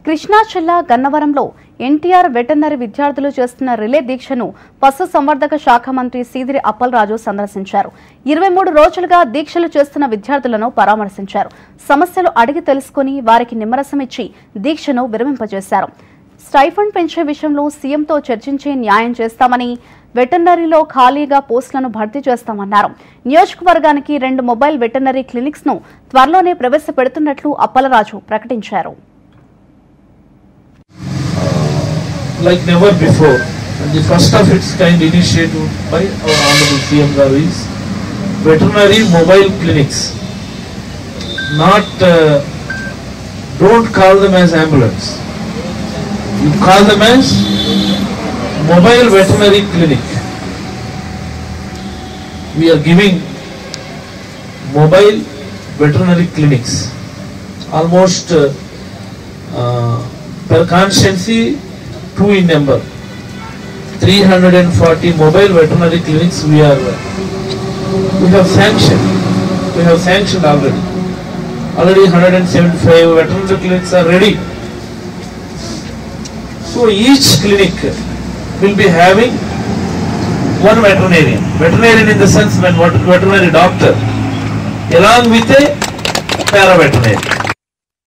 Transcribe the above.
కృష్ణా జిల్లా గన్నవరంలో ఎన్టీఆర్ వెటర్నరీ విద్యార్థులు చేస్తున్న రిలే దీక్షను పశు సంవర్ధక శాఖ మంత్రి సీదిరి అప్పలరాజు సందర్శించారు. 23 రోజులుగా దీక్షలు చేస్తున్న విద్యార్థులను పరామర్శించారు. సమస్యలు అడిగి తెలుసుకుని వారికి నిమ్మరసం ఇచ్చి దీక్షను విరమింపజేశారు. స్టైఫండ్ పెంచే విషయంలో సీఎంతో చర్చించి న్యాయం చేస్తామని, వెటర్నరీలో ఖాళీగా పోస్టులను భర్తీ చేస్తామన్నారు. నియోజకవర్గానికి 2 మొబైల్ వెటర్నరీ క్లినిక్స్ ను త్వరలోనే ప్రవేశపెడుతున్నట్లు అప్పలరాజు ప్రకటించారు. Like never before, and the first of its kind initiative by our Honorable CM Garu is veterinary mobile clinics. Don't call them as ambulance. You call them as mobile veterinary clinic. We are giving mobile veterinary clinics almost per constituency 2 in number. 340 mobile veterinary clinics we have sanctioned. We have sanctioned already. Already 175 veterinary clinics are ready. So each clinic will be having one veterinarian. Veterinarian in the sense when veterinary doctor along with a para-veterinarian.